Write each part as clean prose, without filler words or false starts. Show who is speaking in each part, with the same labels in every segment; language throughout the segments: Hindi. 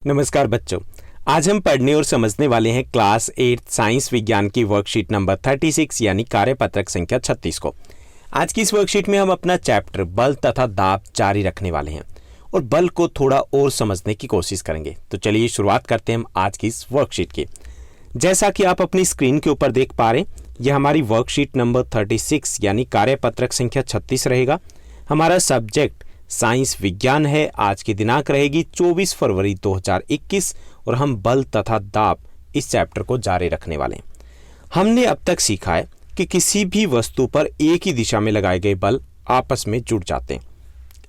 Speaker 1: नमस्कार बच्चों, आज हम पढ़ने और समझने वाले हैं क्लास 8 साइंस विज्ञान की वर्कशीट नंबर 36 यानी कार्यपत्रक संख्या 36 को। आज की इस वर्कशीट में हम अपना चैप्टर बल तथा दाब जारी रखने वाले हैं और बल को थोड़ा और समझने की कोशिश करेंगे। तो चलिए शुरुआत करते हैं हम आज की इस वर्कशीट की। जैसा कि आप अपनी स्क्रीन के ऊपर देख पा रहे हैं, यह हमारी वर्कशीट नंबर 36 यानी कार्यपत्रक संख्या 36 रहेगा। हमारा सब्जेक्ट साइंस विज्ञान है। आज की दिनांक रहेगी 24 फरवरी 2021 और हम बल तथा दाब इस चैप्टर को जारी रखने वाले हैं। हमने अब तक सीखा है कि किसी भी वस्तु पर एक ही दिशा में लगाए गए बल आपस में जुड़ जाते हैं,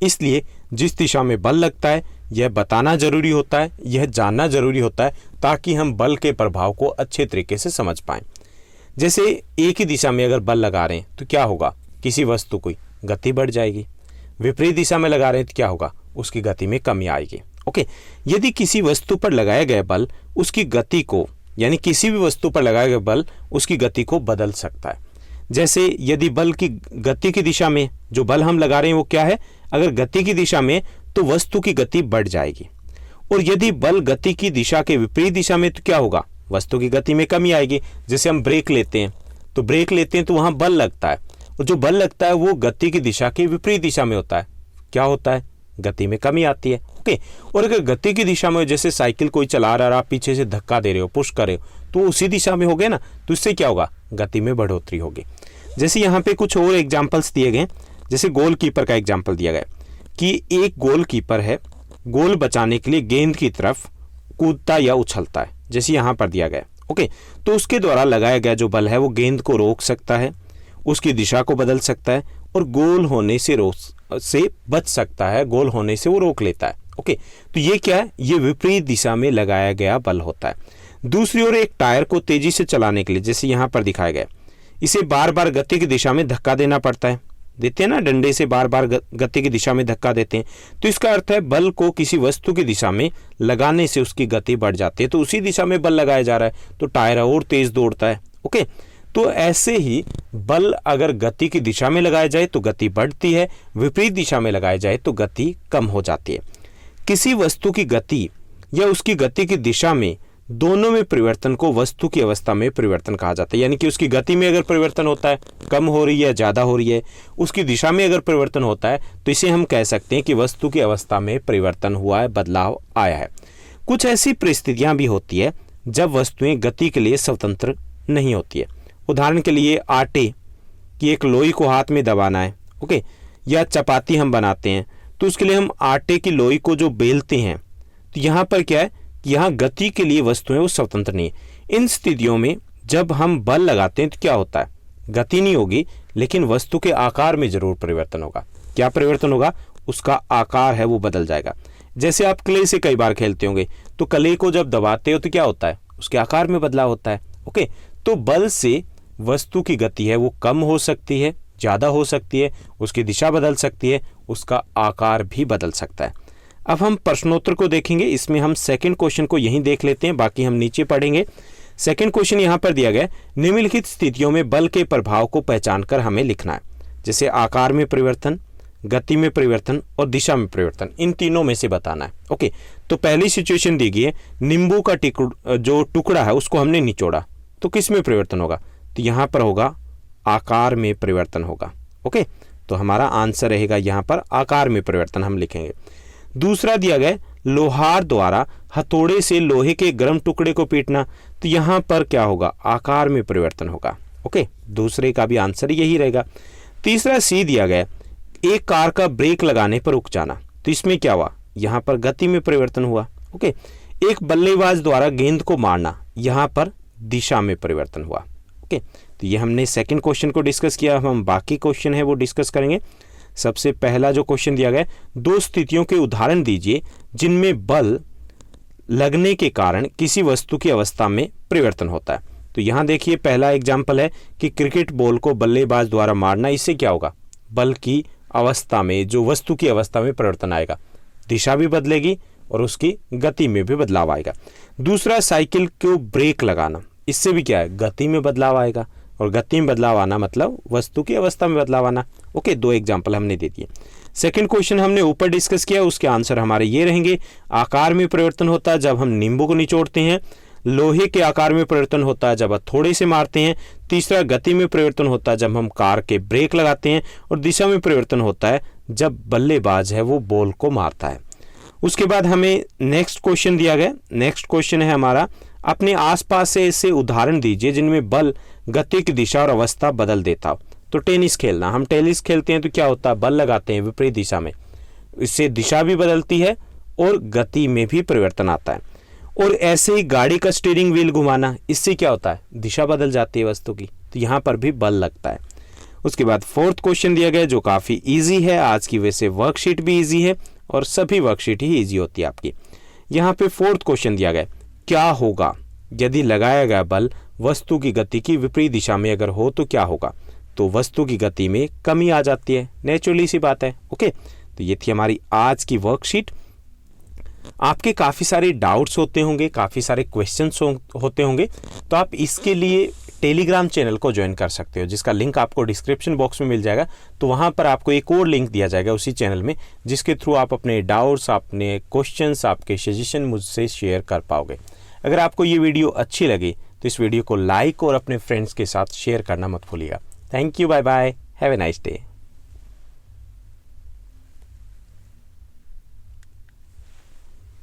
Speaker 1: इसलिए जिस दिशा में बल लगता है यह बताना जरूरी होता है, यह जानना जरूरी होता है ताकि हम बल के प्रभाव को अच्छे तरीके से समझ पाएं। जैसे एक ही दिशा में अगर बल लगा रहे हैं तो क्या होगा, किसी वस्तु की गति बढ़ जाएगी। विपरीत दिशा में लगा रहे हैं तो क्या होगा, उसकी गति में कमी आएगी। ओके, यदि किसी वस्तु पर लगाया गया बल उसकी गति को, यानी किसी भी वस्तु पर लगाया गया बल उसकी गति को बदल सकता है। जैसे यदि बल की गति की दिशा में जो बल हम लगा रहे हैं वो क्या है, अगर गति की दिशा में तो वस्तु की गति बढ़ जाएगी, और यदि बल गति की दिशा के विपरीत दिशा में तो क्या होगा, वस्तु की गति में कमी आएगी। जैसे हम ब्रेक लेते हैं तो वहां बल लगता है, और जो बल लगता है वो गति की दिशा के विपरीत दिशा में होता है, क्या होता है, गति में कमी आती है। ओके, और अगर गति की दिशा में जैसे साइकिल कोई चला रहा है, आप पीछे से धक्का दे रहे हो, पुश कर रहे हो, तो उसी दिशा में हो गए ना, तो इससे क्या होगा, गति में बढ़ोतरी होगी। जैसे यहाँ पे कुछ और एग्जाम्पल्स दिए गए, जैसे गोलकीपर का एग्जाम्पल दिया गया कि एक गोलकीपर है, गोल बचाने के लिए गेंद की तरफ कूदता या उछलता है, जैसे यहाँ पर दिया गया। ओके, तो उसके द्वारा लगाया गया जो बल है वो गेंद को रोक सकता है, उसकी दिशा को बदल सकता है और गोल होने से बच सकता है, गोल होने से वो रोक लेता है। ओके, तो ये क्या है, ये विपरीत दिशा में लगाया गया बल होता है। दूसरी ओर एक टायर को तेजी से चलाने के लिए, जैसे यहाँ पर दिखाया गया, इसे बार बार गति की दिशा में धक्का देना पड़ता है, देते हैं ना, डंडे से बार बार गति की दिशा में धक्का देते हैं। तो इसका अर्थ है बल को किसी वस्तु की दिशा में लगाने से उसकी गति बढ़ जाती है, तो उसी दिशा में बल लगाया जा रहा है तो टायर और तेज दौड़ता है। ओके, तो ऐसे ही बल अगर गति की दिशा में लगाया जाए तो गति बढ़ती है, विपरीत दिशा में लगाया जाए तो गति कम हो जाती है। किसी वस्तु की गति या उसकी गति की दिशा में दोनों में परिवर्तन को वस्तु की अवस्था में परिवर्तन कहा जाता है। यानी कि उसकी गति में अगर परिवर्तन होता है, कम हो रही है, ज्यादा हो रही है, उसकी दिशा में अगर परिवर्तन होता है तो इसे हम कह सकते हैं कि वस्तु की अवस्था में परिवर्तन हुआ है, बदलाव आया है। कुछ ऐसी परिस्थितियां भी होती है जब वस्तुएं गति के लिए स्वतंत्र नहीं होती है। उदाहरण के लिए आटे की एक लोई को हाथ में दबाना है, ओके, या चपाती हम बनाते हैं तो उसके लिए हम आटे की लोई को जो बेलते हैं, तो यहाँ पर क्या है कि यहाँ गति के लिए वस्तुएं वो स्वतंत्र नहीं है। इन स्थितियों में जब हम बल लगाते हैं तो क्या होता है, गति नहीं होगी लेकिन वस्तु के आकार में जरूर परिवर्तन होगा। क्या परिवर्तन होगा, उसका आकार है वो बदल जाएगा। जैसे आप क्ले से कई बार खेलते होंगे तो क्ले को जब दबाते हो तो क्या होता है, उसके आकार में बदलाव होता है। ओके, तो बल से वस्तु की गति है वो कम हो सकती है, ज्यादा हो सकती है, उसकी दिशा बदल सकती है, उसका आकार भी बदल सकता है। अब हम प्रश्नोत्तर को देखेंगे, इसमें हम सेकंड क्वेश्चन को यहीं देख लेते हैं, बाकी हम नीचे पढ़ेंगे। सेकंड क्वेश्चन यहाँ पर दिया गया, निम्नलिखित स्थितियों में बल के प्रभाव को पहचान कर हमें लिखना है। जैसे आकार में परिवर्तन, गति में परिवर्तन और दिशा में परिवर्तन, इन तीनों में से बताना है। ओके, तो पहली सिचुएशन दी गई है, नींबू का जो टुकड़ा है उसको हमने निचोड़ा तो किस में परिवर्तन होगा, तो यहाँ पर होगा आकार में परिवर्तन होगा। ओके, तो हमारा आंसर रहेगा यहाँ पर आकार में परिवर्तन हम लिखेंगे। दूसरा दिया गया, लोहार द्वारा हथौड़े से लोहे के गर्म टुकड़े को पीटना, तो यहाँ पर क्या होगा, आकार में परिवर्तन होगा। ओके, दूसरे का भी आंसर यही रहेगा। तीसरा सी दिया गया, एक कार का ब्रेक लगाने पर रुक जाना, तो इसमें क्या हुआ, यहाँ पर गति में परिवर्तन हुआ। ओके, एक बल्लेबाज द्वारा गेंद को मारना, यहाँ पर दिशा में परिवर्तन हुआ। ओके, तो ये हमने सेकंड क्वेश्चन को डिस्कस किया। हम बाकी क्वेश्चन है वो डिस्कस करेंगे। सबसे पहला जो क्वेश्चन दिया गया, दो स्थितियों के उदाहरण दीजिए जिनमें बल लगने के कारण किसी वस्तु की अवस्था में परिवर्तन होता है। तो यहाँ देखिए पहला एग्जाम्पल है कि क्रिकेट बॉल को बल्लेबाज द्वारा मारना, इससे क्या होगा, बल की अवस्था में, जो वस्तु की अवस्था में परिवर्तन आएगा, दिशा भी बदलेगी और उसकी गति में भी बदलाव आएगा। दूसरा, साइकिल को ब्रेक लगाना, इससे भी क्या है, गति में बदलाव आएगा, और गति में बदलाव आना मतलब वस्तु की अवस्था में बदलाव आना। ओके, दो एग्जाम्पल हमने दे दिए। सेकंड क्वेश्चन हमने ऊपर डिस्कस किया, उसके आंसर हमारे ये रहेंगे। आकार में परिवर्तन होता है जब हम नींबू को निचोड़ते हैं। लोहे के आकार में परिवर्तन होता है जब हथौड़े से मारते हैं। तीसरा, गति में परिवर्तन होता है जब हम कार के ब्रेक लगाते हैं। और दिशा में परिवर्तन होता है जब बल्लेबाज है वो बॉल को मारता है। उसके बाद हमें नेक्स्ट क्वेश्चन दिया गया। नेक्स्ट क्वेश्चन है हमारा, अपने आसपास से ऐसे उदाहरण दीजिए जिनमें बल गति की दिशा और अवस्था बदल देता हो। तो टेनिस खेलना, हम टेनिस खेलते हैं तो क्या होता है, बल लगाते हैं विपरीत दिशा में, इससे दिशा भी बदलती है और गति में भी परिवर्तन आता है। और ऐसे ही गाड़ी का स्टीयरिंग व्हील घुमाना, इससे क्या होता है, दिशा बदल जाती है वस्तु की, तो यहाँ पर भी बल लगता है। उसके बाद फोर्थ क्वेश्चन दिया गया जो काफ़ी इजी है। आज की वैसे वर्कशीट भी इजी है और सभी वर्कशीट ही इजी होती है आपकी। यहाँ पे फोर्थ क्वेश्चन दिया गया, क्या होगा यदि लगाया गया बल वस्तु की गति की विपरीत दिशा में अगर हो तो क्या होगा। तो वस्तु की गति में कमी आ जाती है, नेचुरली सी बात है। ओके, तो ये थी हमारी आज की वर्कशीट। आपके काफ़ी सारे डाउट्स होते होंगे, काफ़ी सारे क्वेश्चंस होते होंगे, तो आप इसके लिए टेलीग्राम चैनल को ज्वाइन कर सकते हो, जिसका लिंक आपको डिस्क्रिप्शन बॉक्स में मिल जाएगा। तो वहाँ पर आपको एक और लिंक दिया जाएगा उसी चैनल में, जिसके थ्रू आप अपने डाउट्स, अपने क्वेश्चंस, आपके सजेशन मुझसे शेयर कर पाओगे। अगर आपको ये वीडियो अच्छी लगी तो इस वीडियो को लाइक और अपने फ्रेंड्स के साथ शेयर करना मत भूलिएगा। Thank you, bye bye, have a nice day.